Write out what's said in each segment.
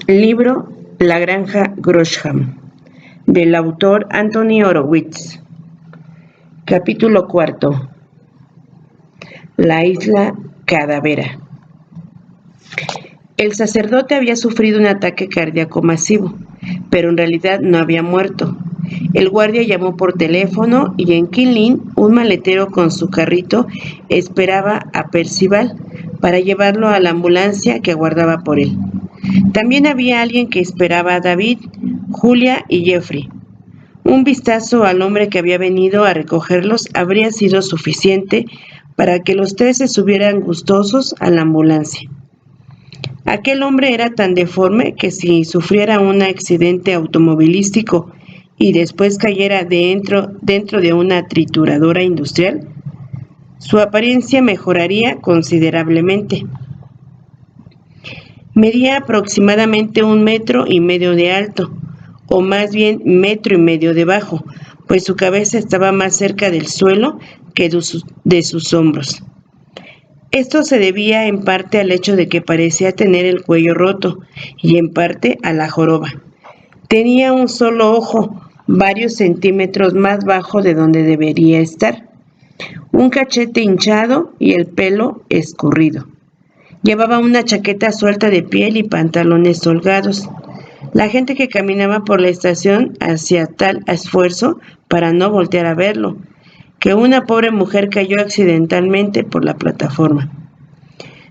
Libro La granja Grossham, del autor Anthony Horowitz. Capítulo 4. La isla Cadavera. El sacerdote había sufrido un ataque cardíaco masivo, pero en realidad no había muerto. El guardia llamó por teléfono y en Kinley, un maletero con su carrito esperaba a Percival para llevarlo a la ambulancia que aguardaba por él. También había alguien que esperaba a David, Julia y Jeffrey. Un vistazo al hombre que había venido a recogerlos habría sido suficiente para que los tres se subieran gustosos a la ambulancia. Aquel hombre era tan deforme que si sufriera un accidente automovilístico y después cayera dentro de una trituradora industrial, su apariencia mejoraría considerablemente. Medía aproximadamente 1,5 metros de alto, o más bien 1,5 metros de bajo, pues su cabeza estaba más cerca del suelo que de sus hombros. Esto se debía en parte al hecho de que parecía tener el cuello roto y en parte a la joroba. Tenía un solo ojo, varios centímetros más bajo de donde debería estar, un cachete hinchado y el pelo escurrido. Llevaba una chaqueta suelta de piel y pantalones holgados. La gente que caminaba por la estación hacía tal esfuerzo para no voltear a verlo, que una pobre mujer cayó accidentalmente por la plataforma.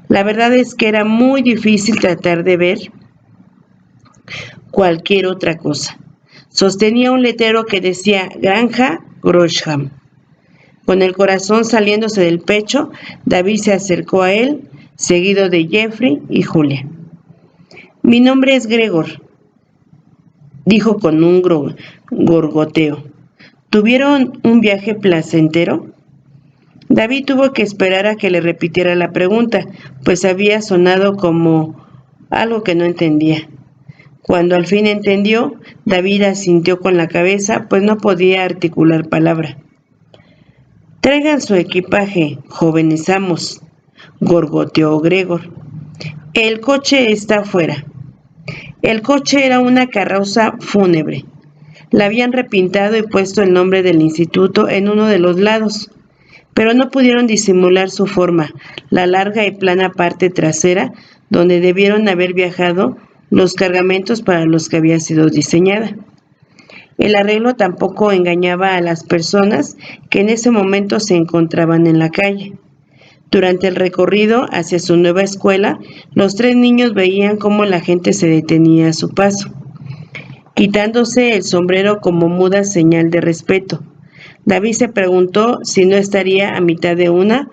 La verdad es que era muy difícil tratar de ver cualquier otra cosa. Sostenía un letrero que decía Granja Grossham. Con el corazón saliéndose del pecho, David se acercó a él, seguido de Jeffrey y Julia. «Mi nombre es Gregor», dijo con un gorgoteo. «¿Tuvieron un viaje placentero?» David tuvo que esperar a que le repitiera la pregunta, pues había sonado como algo que no entendía. Cuando al fin entendió, David asintió con la cabeza, pues no podía articular palabra. «Traigan su equipaje, jóvenes amos», gorgoteó Gregor. «El coche está afuera». El coche era una carroza fúnebre. La habían repintado y puesto el nombre del instituto en uno de los lados, pero no pudieron disimular su forma, la larga y plana parte trasera, donde debieron haber viajado los cargamentos para los que había sido diseñada. El arreglo tampoco engañaba a las personas que en ese momento se encontraban en la calle. Durante el recorrido hacia su nueva escuela, los tres niños veían cómo la gente se detenía a su paso, quitándose el sombrero como muda señal de respeto. David se preguntó si no estaría a mitad de una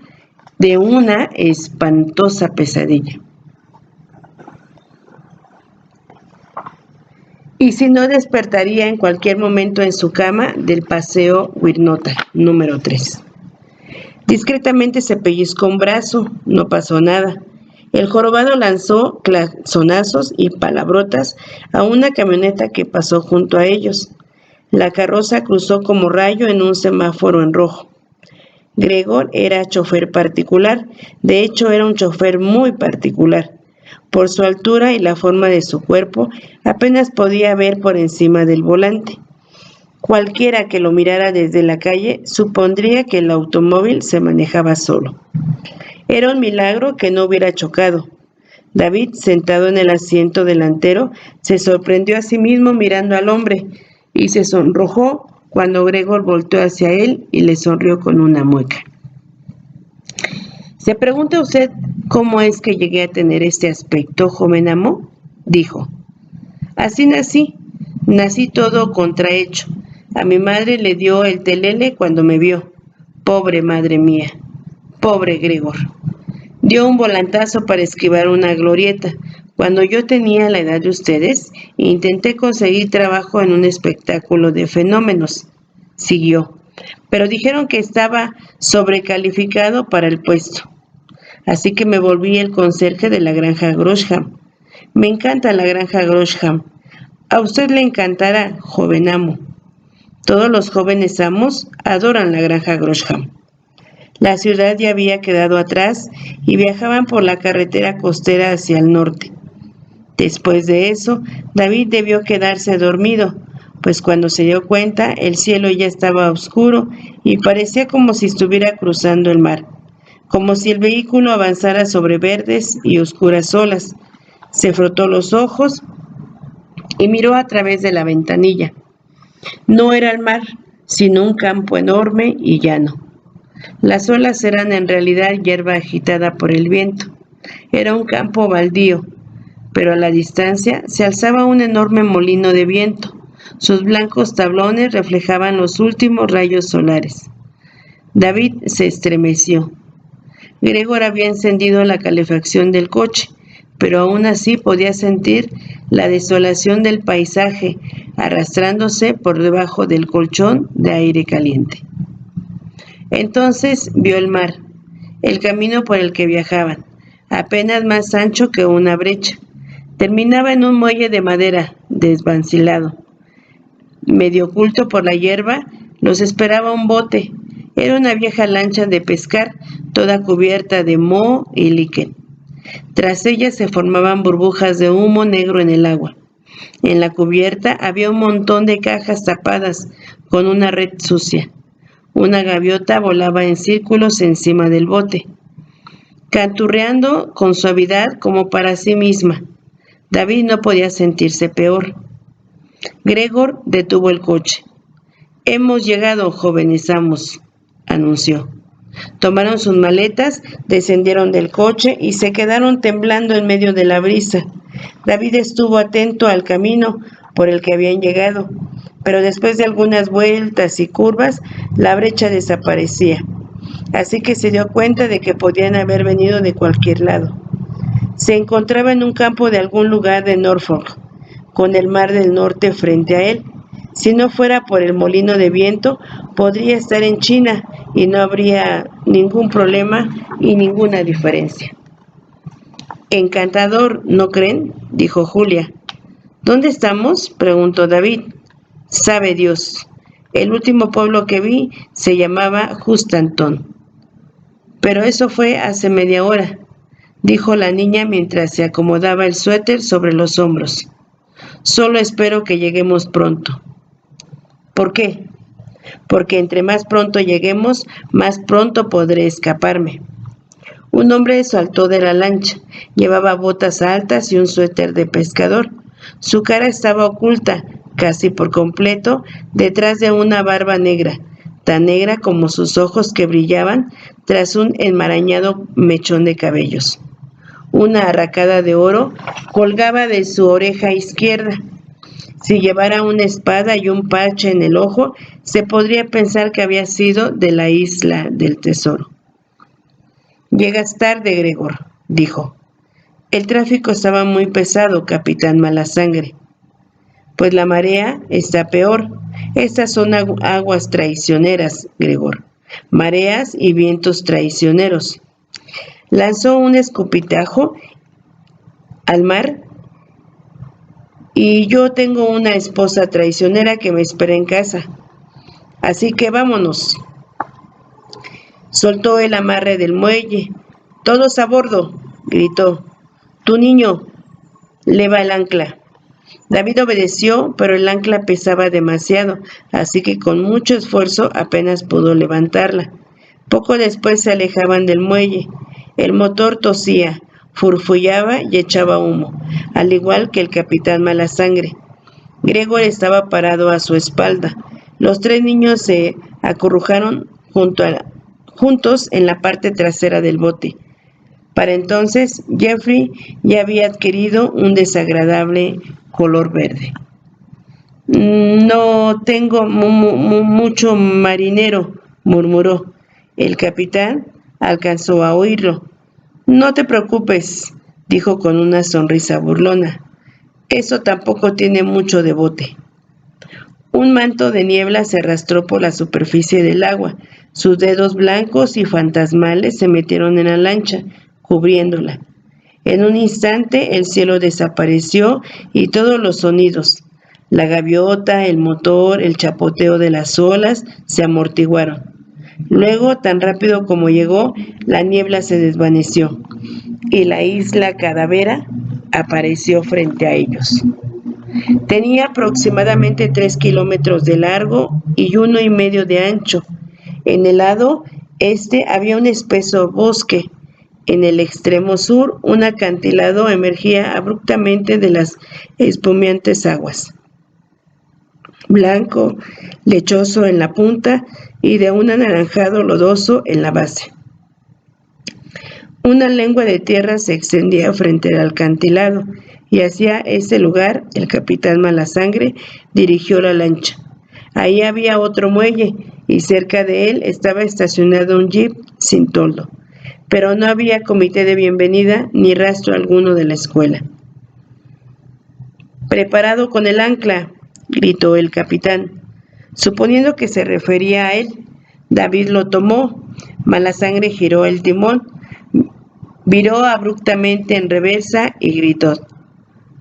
espantosa pesadilla. Y si no despertaría en cualquier momento en su cama del paseo Wirnota, número 3. Discretamente se pellizcó un brazo, no pasó nada. El jorobado lanzó claxonazos y palabrotas a una camioneta que pasó junto a ellos. La carroza cruzó como rayo en un semáforo en rojo. Gregor era chofer particular, de hecho era un chofer muy particular. Por su altura y la forma de su cuerpo, apenas podía ver por encima del volante. Cualquiera que lo mirara desde la calle supondría que el automóvil se manejaba solo. Era un milagro que no hubiera chocado. David, sentado en el asiento delantero, se sorprendió a sí mismo mirando al hombre y se sonrojó cuando Gregor volteó hacia él y le sonrió con una mueca. «¿Se pregunta usted cómo es que llegué a tener este aspecto, joven amo?», dijo. «Así nací todo contrahecho. A mi madre le dio el telele cuando me vio. Pobre madre mía, pobre Gregor. Dio un volantazo para esquivar una glorieta. Cuando yo tenía la edad de ustedes, intenté conseguir trabajo en un espectáculo de fenómenos», siguió, «pero dijeron que estaba sobrecalificado para el puesto. Así que me volví el conserje de la granja Grossham. Me encanta la granja Grossham. A usted le encantará, joven amo. Todos los jóvenes amos adoran la granja Grossham». La ciudad ya había quedado atrás y viajaban por la carretera costera hacia el norte. Después de eso, David debió quedarse dormido, pues cuando se dio cuenta, el cielo ya estaba oscuro y parecía como si estuviera cruzando el mar, como si el vehículo avanzara sobre verdes y oscuras olas. Se frotó los ojos y miró a través de la ventanilla. No era el mar, sino un campo enorme y llano. Las olas eran en realidad hierba agitada por el viento. Era un campo baldío, pero a la distancia se alzaba un enorme molino de viento. Sus blancos tablones reflejaban los últimos rayos solares. David se estremeció. Gregor había encendido la calefacción del coche, pero aún así podía sentir la desolación del paisaje arrastrándose por debajo del colchón de aire caliente. Entonces vio el mar, el camino por el que viajaban, apenas más ancho que una brecha. Terminaba en un muelle de madera, desvancilado. Medio oculto por la hierba, los esperaba un bote. Era una vieja lancha de pescar, toda cubierta de moho y líquen. Tras ella se formaban burbujas de humo negro en el agua. En la cubierta había un montón de cajas tapadas con una red sucia. Una gaviota volaba en círculos encima del bote, canturreando con suavidad como para sí misma. David no podía sentirse peor. Gregor detuvo el coche. «Hemos llegado, jóvenes amos», anunció. Tomaron sus maletas, descendieron del coche y se quedaron temblando en medio de la brisa. David estuvo atento al camino por el que habían llegado, pero después de algunas vueltas y curvas, la brecha desaparecía. Así que se dio cuenta de que podían haber venido de cualquier lado. Se encontraba en un campo de algún lugar de Norfolk, con el mar del norte frente a él. Si no fuera por el molino de viento, podría estar en China y no habría ningún problema y ninguna diferencia. «Encantador, ¿no creen?», dijo Julia. «¿Dónde estamos?», preguntó David. «Sabe Dios. El último pueblo que vi se llamaba Justanton». «Pero eso fue hace media hora», dijo la niña mientras se acomodaba el suéter sobre los hombros. «Solo espero que lleguemos pronto». «¿Por qué?». «Porque entre más pronto lleguemos, más pronto podré escaparme». Un hombre saltó de la lancha. Llevaba botas altas y un suéter de pescador. Su cara estaba oculta, casi por completo, detrás de una barba negra, tan negra como sus ojos que brillaban tras un enmarañado mechón de cabellos. Una arracada de oro colgaba de su oreja izquierda. Si llevara una espada y un parche en el ojo, se podría pensar que había sido de la isla del tesoro. «Llegas tarde, Gregor», dijo. «El tráfico estaba muy pesado, capitán Malasangre». «Pues la marea está peor. Estas son aguas traicioneras, Gregor. Mareas y vientos traicioneros». Lanzó un escupitajo al mar. «Y yo tengo una esposa traicionera que me espera en casa. Así que vámonos». Soltó el amarre del muelle. «Todos a bordo», gritó. «Tú, niño, leva el ancla». David obedeció, pero el ancla pesaba demasiado, así que con mucho esfuerzo apenas pudo levantarla. Poco después se alejaban del muelle. El motor tosía, furfullaba y echaba humo, al igual que el capitán Malasangre. Gregor estaba parado a su espalda. Los tres niños se acurrucaron juntos en la parte trasera del bote. Para entonces, Jeffrey ya había adquirido un desagradable color verde. «No tengo mucho marinero», murmuró. El capitán alcanzó a oírlo. «No te preocupes», dijo con una sonrisa burlona. «Eso tampoco tiene mucho de bote». Un manto de niebla se arrastró por la superficie del agua. Sus dedos blancos y fantasmales se metieron en la lancha, cubriéndola. En un instante el cielo desapareció y todos los sonidos, la gaviota, el motor, el chapoteo de las olas, se amortiguaron. Luego, tan rápido como llegó, la niebla se desvaneció y la isla Cadavera apareció frente a ellos. Tenía aproximadamente 3 kilómetros de largo y 1,5 de ancho. En el lado este había un espeso bosque. En el extremo sur, un acantilado emergía abruptamente de las espumeantes aguas, blanco, lechoso en la punta y de un anaranjado lodoso en la base. Una lengua de tierra se extendía frente al acantilado, y hacia ese lugar el capitán Malasangre dirigió la lancha. Ahí había otro muelle, y cerca de él estaba estacionado un jeep sin toldo, pero no había comité de bienvenida ni rastro alguno de la escuela. «Preparado con el ancla», gritó el capitán. Suponiendo que se refería a él, David lo tomó. Malasangre giró el timón, viró abruptamente en reversa y gritó.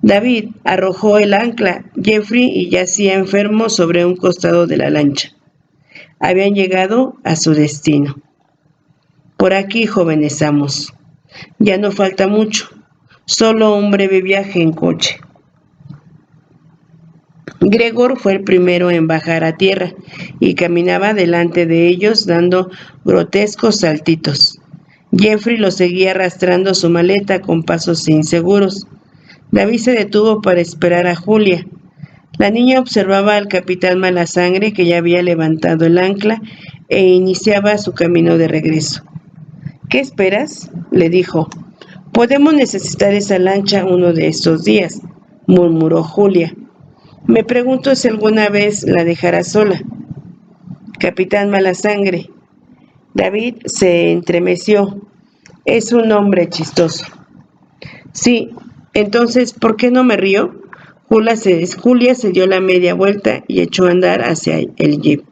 David arrojó el ancla. Jeffrey yacía enfermo sobre un costado de la lancha. Habían llegado a su destino. «Por aquí, jóvenes amos. Ya no falta mucho. Solo un breve viaje en coche». Gregor fue el primero en bajar a tierra y caminaba delante de ellos dando grotescos saltitos. Jeffrey lo seguía arrastrando su maleta con pasos inseguros. David se detuvo para esperar a Julia. La niña observaba al capitán Malasangre, que ya había levantado el ancla e iniciaba su camino de regreso. «¿Qué esperas?», le dijo. «Podemos necesitar esa lancha uno de estos días», murmuró Julia. «Me pregunto si alguna vez la dejará sola». «Capitán Malasangre». David se entremeció. «Es un hombre chistoso». «Sí, entonces, ¿por qué no me río?». Julia se dio la media vuelta y echó a andar hacia el jeep.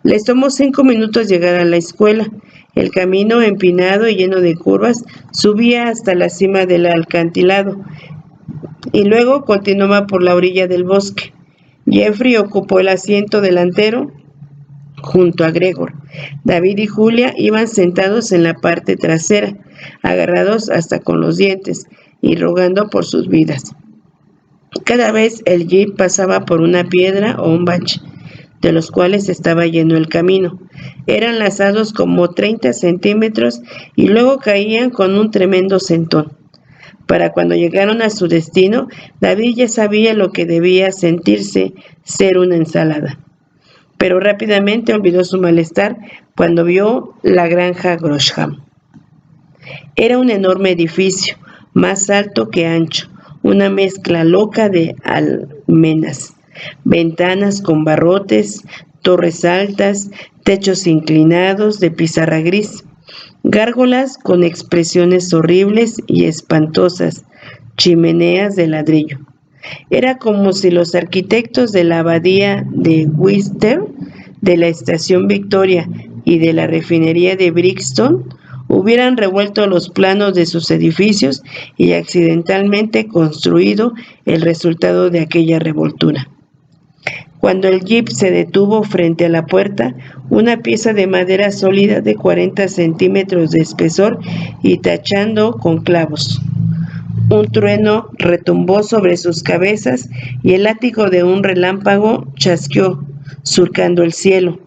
Les tomó 5 minutos llegar a la escuela. El camino, empinado y lleno de curvas, subía hasta la cima del acantilado y luego continuaba por la orilla del bosque. Jeffrey ocupó el asiento delantero junto a Gregor. David y Julia iban sentados en la parte trasera, agarrados hasta con los dientes y rogando por sus vidas. Cada vez el jeep pasaba por una piedra o un bache, de los cuales estaba lleno el camino. Eran lazados como 30 centímetros y luego caían con un tremendo sentón. Para cuando llegaron a su destino, David ya sabía lo que debía sentirse ser una ensalada. Pero rápidamente olvidó su malestar cuando vio la granja Grosham. Era un enorme edificio, más alto que ancho, una mezcla loca de almenas, ventanas con barrotes, torres altas, techos inclinados de pizarra gris, gárgolas con expresiones horribles y espantosas, chimeneas de ladrillo. Era como si los arquitectos de la abadía de Winchester, de la estación Victoria y de la refinería de Brixton hubieran revuelto los planos de sus edificios y accidentalmente construido el resultado de aquella revoltura. Cuando el jeep se detuvo frente a la puerta, una pieza de madera sólida de 40 centímetros de espesor y tachando con clavos. Un trueno retumbó sobre sus cabezas y el látigo de un relámpago chasqueó, surcando el cielo.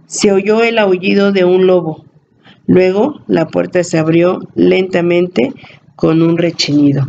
Se oyó el aullido de un lobo. Luego la puerta se abrió lentamente con un rechinido.